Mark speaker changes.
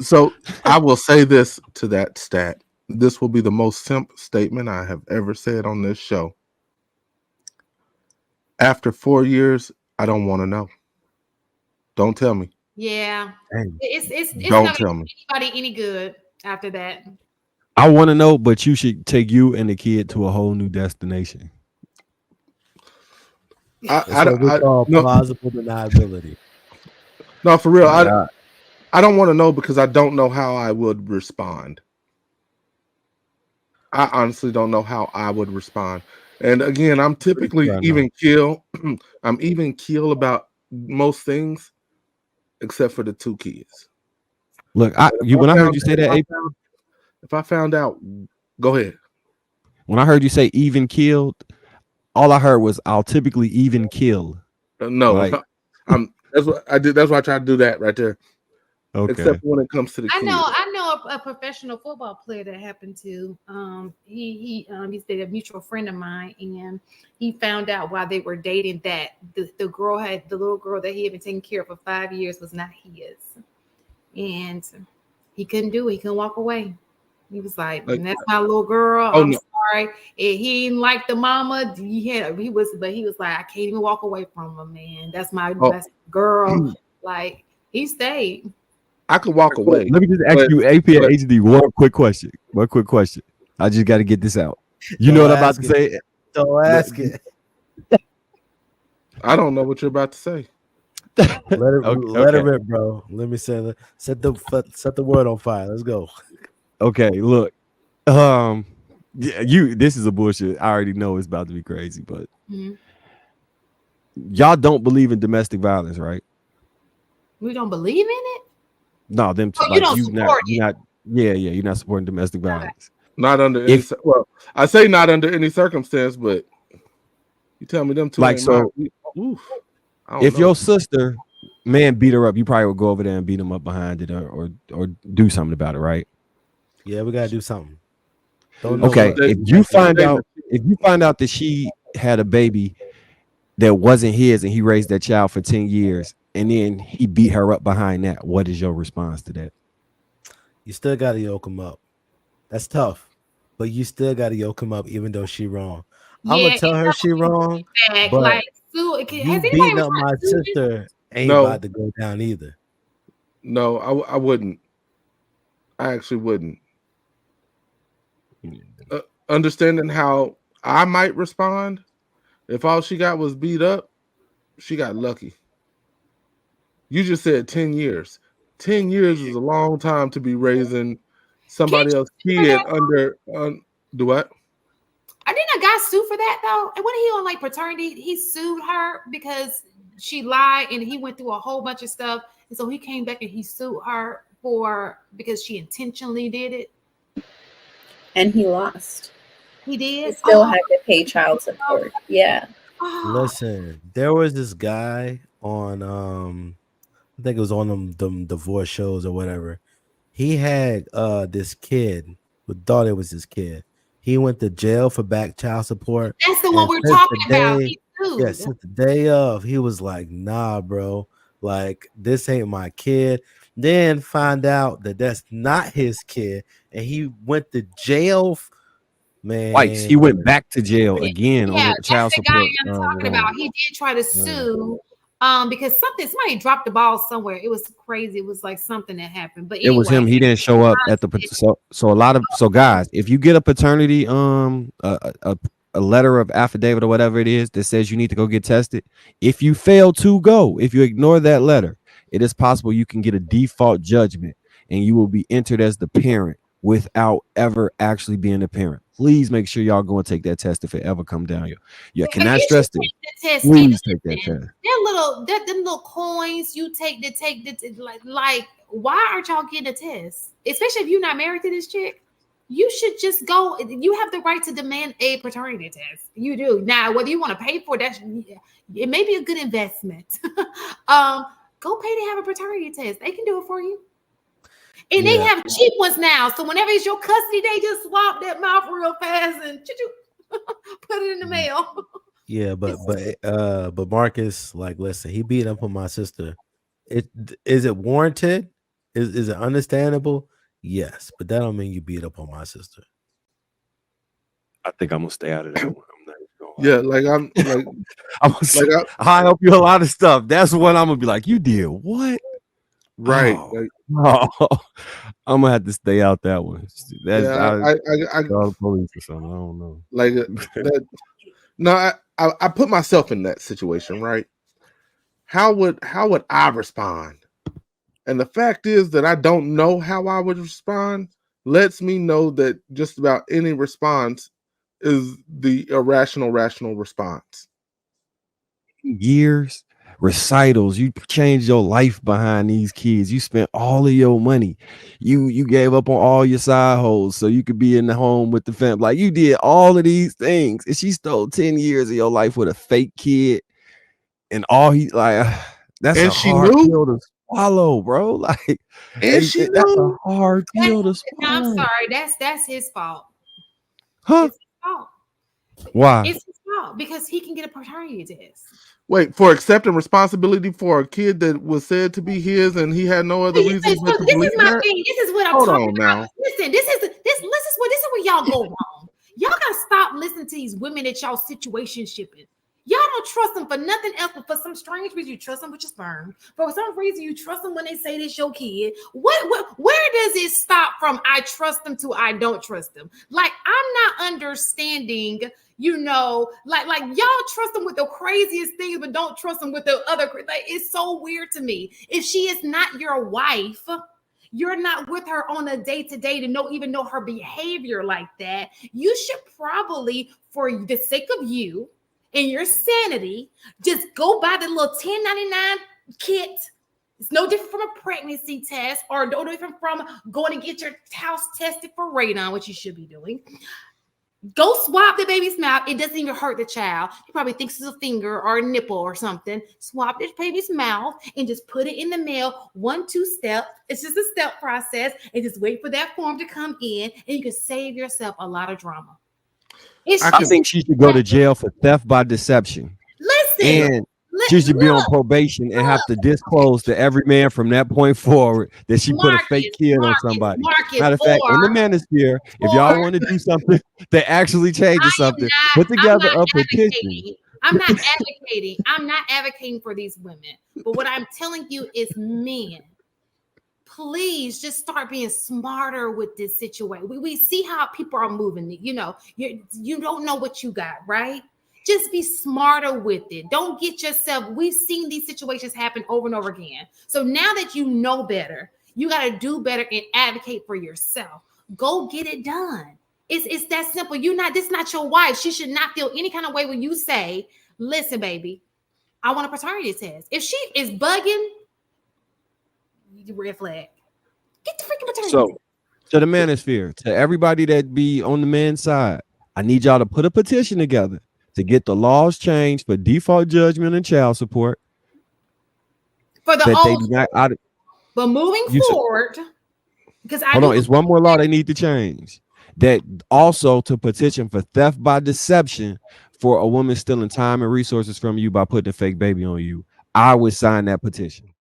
Speaker 1: So I will say this to that stat. This will be the most simp statement I have ever said on this show. After 4 years, I don't want to know. Don't tell me.
Speaker 2: Yeah,
Speaker 3: Dang.
Speaker 2: it's
Speaker 1: Don't
Speaker 2: not gonna
Speaker 1: tell me.
Speaker 2: do anybody any good after that.
Speaker 3: I want to know, but you should take you and the kid to a whole new destination.
Speaker 1: I,
Speaker 4: That's what we
Speaker 1: I
Speaker 4: call
Speaker 1: no,
Speaker 4: plausible deniability.
Speaker 1: no, for real.
Speaker 3: Yeah.
Speaker 1: I don't want to know because I don't know how I would respond. I honestly don't know how I would respond. And again, I'm
Speaker 4: Pretty
Speaker 1: typically
Speaker 4: sure I know.
Speaker 1: even keel. I'm even keel about most things except for the two kids.
Speaker 3: Look,
Speaker 1: If I
Speaker 3: when I heard
Speaker 1: found
Speaker 3: you say that, AP,
Speaker 1: if I found out, go ahead.
Speaker 3: when I heard you say even killed, all I heard was I'll typically even kill.
Speaker 1: No,
Speaker 3: Like,
Speaker 1: I'm. That's what I did. That's why I tried to do that right there.
Speaker 3: okay.
Speaker 1: Except when it comes to the kids.
Speaker 2: I know a professional football player that happened to. He's a mutual friend of mine, and he found out while they were dating that the girl had the little girl that he had been taking care of for 5 years was not his, and he couldn't do it. He couldn't walk away. He was like,
Speaker 1: Like,
Speaker 2: "That's my little girl.
Speaker 1: oh
Speaker 2: I'm
Speaker 1: no,
Speaker 2: sorry." And he didn't like the mama. He was like, "I can't even walk away from her, man. That's my
Speaker 1: oh,
Speaker 2: best girl." Like he stayed.
Speaker 1: I could walk away,
Speaker 3: Let me just ask
Speaker 1: but
Speaker 3: you, AP and
Speaker 1: but
Speaker 3: HD, one quick question. One quick question. I just got to get this out. You know
Speaker 4: Don't
Speaker 3: what I'm about
Speaker 4: ask
Speaker 3: to
Speaker 4: it.
Speaker 3: say?
Speaker 4: Don't ask it.
Speaker 1: I don't know what you're about to say.
Speaker 3: Okay,
Speaker 4: Let it
Speaker 3: okay,
Speaker 4: rip, bro. Let me set the word on fire. Let's go.
Speaker 3: okay. Look, um, yeah, this is a bullshit. I already know it's about to be crazy, but
Speaker 2: Mhm.
Speaker 3: y'all don't believe in domestic violence, right?
Speaker 2: We don't believe in it.
Speaker 3: No, them
Speaker 2: Oh, you
Speaker 3: like
Speaker 2: don't support
Speaker 3: you
Speaker 2: it.
Speaker 3: not. Yeah, yeah, you're not supporting domestic
Speaker 2: Right.
Speaker 3: violence.
Speaker 1: Not under any.
Speaker 3: If
Speaker 1: Well, I say not under any circumstance, but you tell me them two
Speaker 3: like
Speaker 1: ain't mine.
Speaker 3: so,
Speaker 1: Oof, I don't
Speaker 3: if
Speaker 1: know.
Speaker 3: your sister man beat her up, you probably would go over there and beat him up behind it, or do something about it, right?
Speaker 4: Yeah, we gotta do something. Don't know
Speaker 3: Okay,
Speaker 4: what.
Speaker 1: Stay,
Speaker 4: We gotta do something.
Speaker 1: stay the-
Speaker 3: if you find out that she had a baby that wasn't his and he raised that child for 10 years and then he beat her up behind that, what is your response to that?
Speaker 4: You still gotta yoke them up. That's tough, but you still gotta yoke him up, even though she wrong. I'm
Speaker 2: Yeah,
Speaker 4: gonna tell
Speaker 2: it's
Speaker 4: her she wrong,
Speaker 2: back.
Speaker 4: but
Speaker 2: Like Sue,
Speaker 4: you
Speaker 2: has anybody
Speaker 4: beating
Speaker 2: ever
Speaker 4: up my
Speaker 2: tried to sue him?
Speaker 4: sister ain't
Speaker 1: no,
Speaker 4: about to go down either.
Speaker 1: no, I wouldn't. I actually wouldn't. Uh, Understanding how I might respond if all she got was beat up, she got lucky. You just said 10 years. 10 years is a long time to be raising
Speaker 2: Can't
Speaker 1: somebody
Speaker 2: you
Speaker 1: else's
Speaker 2: sue for
Speaker 1: kid
Speaker 2: that?
Speaker 1: under. Do what?
Speaker 2: I didn't a guy sue for that though. And when he on like paternity, he sued her because she lied and he went through a whole bunch of stuff. And so he came back and he sued her for because she intentionally did it.
Speaker 5: And he lost.
Speaker 2: He
Speaker 5: He
Speaker 2: did.
Speaker 5: still had to pay child support. Yeah.
Speaker 2: Oh,
Speaker 4: Listen, there was this guy on I think it was on them divorce shows or whatever. He had this kid who thought it was his kid. He went to jail for back child support,
Speaker 2: that's the one
Speaker 4: and
Speaker 2: we're
Speaker 4: since the
Speaker 2: talking about.
Speaker 4: day
Speaker 2: He sued.
Speaker 4: since the day of, he was like, "Nah, bro, like this ain't my kid." Then find out that that's not his kid, and he went to jail.
Speaker 3: Twice.
Speaker 4: Man,
Speaker 3: He went back to jail again on
Speaker 2: Yeah,
Speaker 3: the
Speaker 2: that's
Speaker 3: child
Speaker 2: the guy
Speaker 3: support.
Speaker 2: I'm talking about. He did try to sue because somebody dropped the ball somewhere. It was crazy. It was like something that happened. But
Speaker 3: It was
Speaker 2: anyway,
Speaker 3: him. He didn't show up at the so a lot of guys, if you get a paternity a letter of affidavit or whatever it is that says you need to go get tested, if you fail to go, if you ignore that letter, it is possible you can get a default judgment and you will be entered as the parent without ever actually being a parent. Please make sure y'all go and take that test if it ever come down here. You
Speaker 2: but
Speaker 3: cannot
Speaker 2: you should
Speaker 3: stress this.
Speaker 2: take the test.
Speaker 3: Please take that test.
Speaker 2: Them little coins you take like why aren't y'all getting a test? Especially if you're not married to this chick. You should just go. You have the right to demand a paternity test. You do. Now, whether you want to pay for it, it may be a good investment. um, go pay to have a paternity test. They can do it for you. And they
Speaker 4: yeah,
Speaker 2: have cheap ones now. So whenever it's your custody, they just swap that mouth real fast and put it in the mail.
Speaker 4: yeah, but Marcus, like, listen, he beat up on my sister. Is it warranted? Is it understandable? Yes, but that don't mean you beat up on my sister.
Speaker 3: I think I'm gonna stay out of that one. I'm not even gonna
Speaker 1: Yeah,
Speaker 3: lie.
Speaker 1: like I'm like
Speaker 3: I'm gonna say,
Speaker 1: like
Speaker 3: I help you a lot of stuff. That's what I'm gonna be like. You did what?
Speaker 1: right.
Speaker 3: Oh,
Speaker 1: Like
Speaker 3: no. I'm gonna have to stay out that one. That's
Speaker 1: yeah, I
Speaker 3: call the police or something. I don't know.
Speaker 1: like that. No, I put myself in that situation, right? How would I respond? And the fact is that I don't know how I would respond lets me know that just about any response is the irrational rational response.
Speaker 3: Years, recitals, you changed your life behind these kids. You spent all of your money. You gave up on all your side holes so you could be in the home with the family. Like you did all of these things, and she stole 10 years of your life with a fake kid. And all he like that's
Speaker 1: And
Speaker 3: a
Speaker 1: she
Speaker 3: hard
Speaker 1: knew,
Speaker 3: pill to swallow, bro. Like
Speaker 1: and she
Speaker 3: that's a
Speaker 1: knew.
Speaker 3: hard pill to
Speaker 2: No, I'm
Speaker 3: swallow.
Speaker 2: sorry. That's his fault.
Speaker 3: Huh?
Speaker 2: It's his fault.
Speaker 3: Why?
Speaker 2: It's his fault because he can get a paternity test.
Speaker 1: Wait, for accepting responsibility for a kid that was said to be his and he had no other reason
Speaker 2: So
Speaker 1: but to
Speaker 2: this
Speaker 1: believe
Speaker 2: is my
Speaker 1: that?
Speaker 2: thing. This is what I'm
Speaker 1: Hold
Speaker 2: talking
Speaker 1: on
Speaker 2: about.
Speaker 1: now.
Speaker 2: Listen, this is where y'all go wrong. Y'all gotta stop listening to these women that y'all situation shipping. Y'all don't trust them for nothing else, but for some strange reason, you trust them with your sperm. For some reason, you trust them when they say this your kid. Where does it stop from I trust them to I don't trust them? Like, I'm not understanding, like y'all trust them with the craziest things, but don't trust them with the other. Like, it's so weird to me. If she is not your wife, you're not with her on a day-to-day to even know her behavior like that. You should probably, for the sake of you and your sanity, just go buy the little $10.99 kit. It's no different from a pregnancy test or no different from going to get your house tested for radon, which you should be doing. Go swab the baby's mouth. It doesn't even hurt the child. He probably thinks it's a finger or a nipple or something. Swab the baby's mouth and just put it in the mail. 1-2 step. It's just a step process. And just wait for that form to come in. And you can save yourself a lot of drama.
Speaker 3: I think she should go to jail for theft by deception.
Speaker 2: Listen.
Speaker 3: And she should be on probation and have to disclose to every man from that point forward that she put a fake kid on somebody. Matter of fact, in the manosphere, if y'all want to do something that actually changes something, put together a petition.
Speaker 2: I'm not advocating for these women. But what I'm telling you is, men, please just start being smarter with this situation. We see how people are moving. You don't know what you got, right? Just be smarter with it. Don't get yourself. We've seen these situations happen over and over again. So now that you know better, you got to do better and advocate for yourself. Go get it done. It's that simple. This is not your wife. She should not feel any kind of way when you say, listen, baby, I want a paternity test. If she is bugging, red flag. Get the freaking paternity test.
Speaker 3: To the manosphere, to everybody that be on the men's side, I need y'all to put a petition together to get the laws changed for default judgment and child support.
Speaker 2: For the old, but moving forward, because
Speaker 3: it's one more law they need to change. That also to petition for theft by deception for a woman stealing time and resources from you by putting a fake baby on you. I would sign that petition.